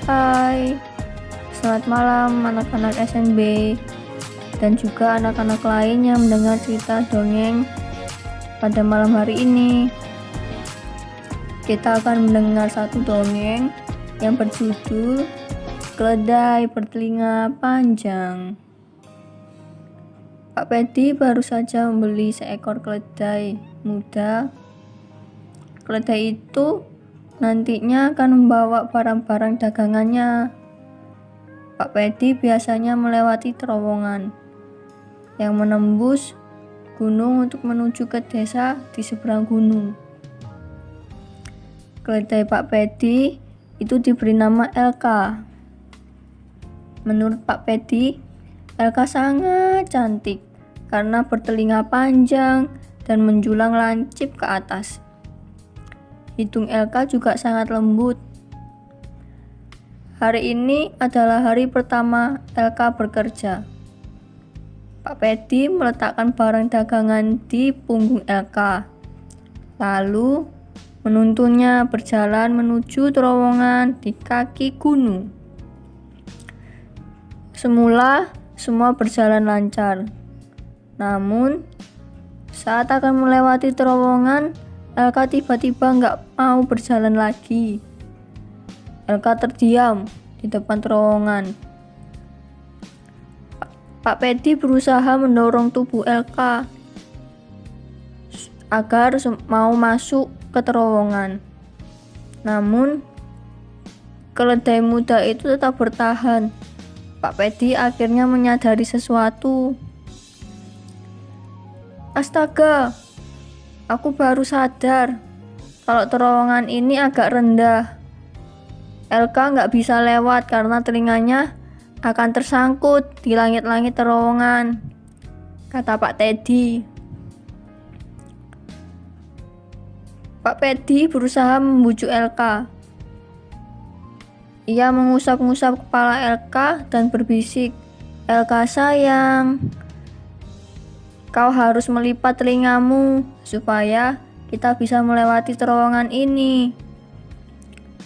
Hai, selamat malam anak-anak SNB dan juga anak-anak lain yang mendengar cerita dongeng pada malam hari ini. Kita akan mendengar satu dongeng yang berjudul Keledai Bertelinga Panjang. Pak Pedi baru saja membeli seekor keledai muda. Keledai itu nantinya akan membawa barang-barang dagangannya. Pak Pedi biasanya melewati terowongan yang menembus gunung untuk menuju ke desa di seberang gunung. Keledai Pak Pedi itu diberi nama Elka. Menurut Pak Pedi, Elka sangat cantik karena bertelinga panjang dan menjulang lancip ke atas. Hidung Elka juga sangat lembut. Hari ini adalah hari pertama Elka bekerja. Pak Pedi meletakkan barang dagangan di punggung Elka, lalu menuntunnya berjalan menuju terowongan di kaki gunung. Semula semua berjalan lancar, namun saat akan melewati terowongan, Elka tiba-tiba nggak mau berjalan lagi. Elka terdiam di depan terowongan. Pak Pedi berusaha mendorong tubuh Elka agar mau masuk ke terowongan. Namun, keledai muda itu tetap bertahan. Pak Pedi akhirnya menyadari sesuatu. Astaga! Aku baru sadar kalau terowongan ini agak rendah. Elka nggak bisa lewat karena telinganya akan tersangkut di langit-langit terowongan, kata Pak Teddy. Pak Pedi berusaha membujuk Elka. Ia mengusap-ngusap kepala Elka dan berbisik, "Elka sayang, kau harus melipat telingamu supaya kita bisa melewati terowongan ini.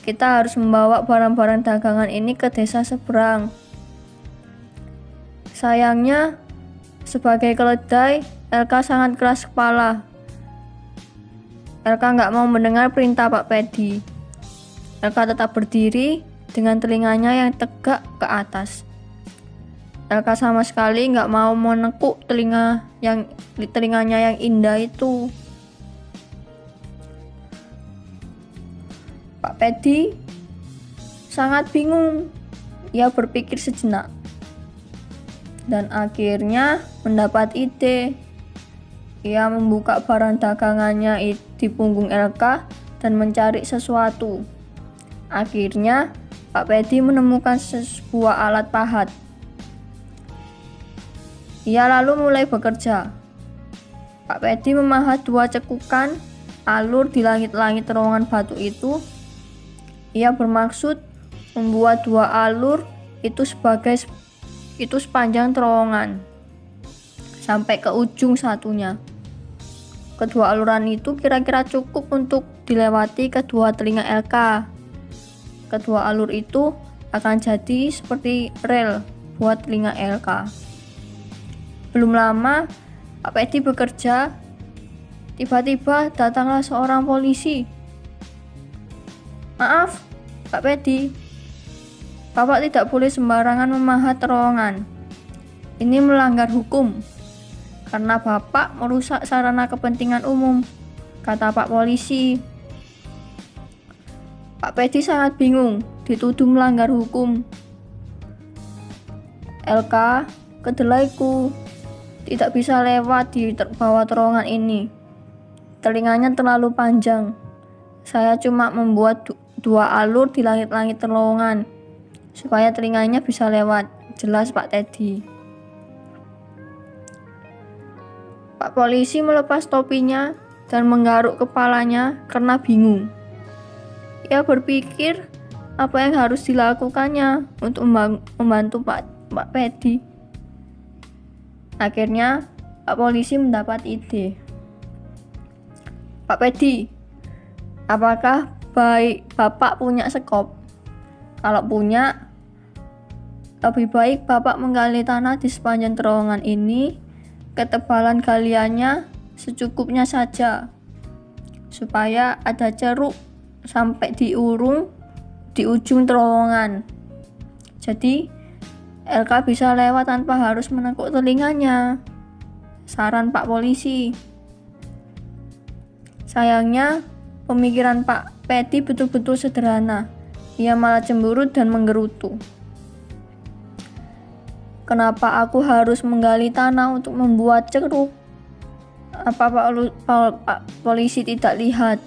Kita harus membawa barang-barang dagangan ini ke desa seberang." Sayangnya, sebagai keledai, Elka sangat keras kepala. Elka nggak mau mendengar perintah Pak Pedi. Elka tetap berdiri dengan telinganya yang tegak ke atas. Elka sama sekali nggak mau menekuk telinganya yang indah itu. Pak Pedi sangat bingung. Ia berpikir sejenak dan akhirnya mendapat ide. Ia membuka barang dagangannya di punggung Elka dan mencari sesuatu. Akhirnya Pak Pedi menemukan sebuah alat pahat. Ia lalu mulai bekerja. Pak Pedi memahat 2 cekukan alur di langit-langit terowongan batu itu. Ia bermaksud membuat 2 alur itu sepanjang terowongan sampai ke ujung satunya. Kedua aluran itu kira-kira cukup untuk dilewati kedua telinga Elka. Kedua alur itu akan jadi seperti rel buat telinga Elka. Belum lama Pak Pedi bekerja, tiba-tiba datanglah seorang polisi. "Maaf, Pak Pedi, Bapak tidak boleh sembarangan memahat terowongan. Ini melanggar hukum, karena Bapak merusak sarana kepentingan umum," kata Pak Polisi. Pak Pedi sangat bingung, dituduh melanggar hukum. "Elka, kedelaiku tidak bisa lewat di bawah terowongan ini. Telinganya terlalu panjang. Saya cuma membuat 2 alur di langit-langit terowongan supaya telinganya bisa lewat," jelas Pak Teddy. Pak Polisi melepas topinya dan menggaruk kepalanya karena bingung. Ia berpikir apa yang harus dilakukannya untuk membantu Pak Pedi. Akhirnya Pak Polisi mendapat ide. "Pak Pedi, apakah Bapak punya sekop?" Kalau punya, lebih baik Bapak menggali tanah di sepanjang terowongan ini. Ketebalan galiannya secukupnya saja, supaya ada ceruk sampai di ujung terowongan. Jadi LK bisa lewat tanpa harus menekuk telinganya. Saran Pak Polisi. Sayangnya pemikiran Pak Pedi betul-betul sederhana. Ia malah cemberut dan menggerutu. Kenapa aku harus menggali tanah untuk membuat ceruk? Apa Pak Polisi tidak lihat?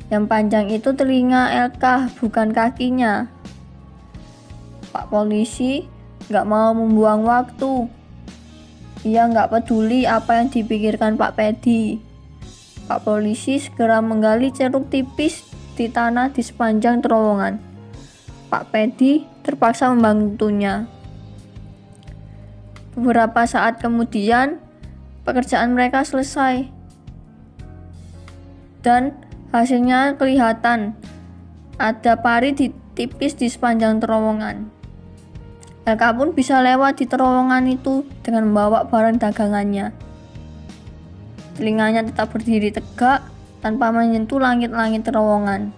Yang panjang itu telinga LK, bukan kakinya. Pak Polisi gak mau membuang waktu. Ia gak peduli apa yang dipikirkan Pak Pedi. Pak Polisi segera menggali ceruk tipis di tanah di sepanjang terowongan. Pak Pedi terpaksa membantunya. Beberapa saat kemudian, pekerjaan mereka selesai. Dan hasilnya kelihatan. Ada parit tipis di sepanjang terowongan. LK pun bisa lewat di terowongan itu dengan membawa barang dagangannya. Telinganya tetap berdiri tegak tanpa menyentuh langit-langit terowongan.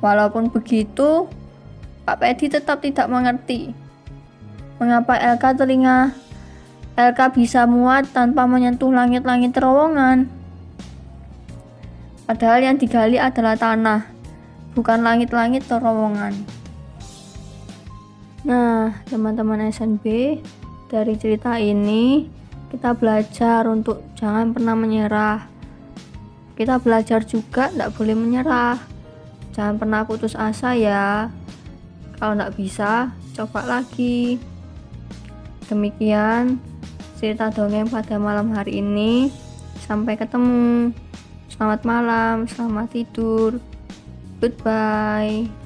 Walaupun begitu, Pak Pedi tetap tidak mengerti mengapa LK bisa muat tanpa menyentuh langit-langit terowongan. Padahal yang digali adalah tanah, bukan langit-langit terowongan. Nah, teman-teman SNB, dari cerita ini kita belajar untuk jangan pernah menyerah. Kita belajar juga tidak boleh menyerah. Jangan pernah putus asa ya. Kalau tidak bisa, coba lagi. Demikian cerita dongeng pada malam hari ini. Sampai ketemu. Selamat malam, selamat tidur. Goodbye.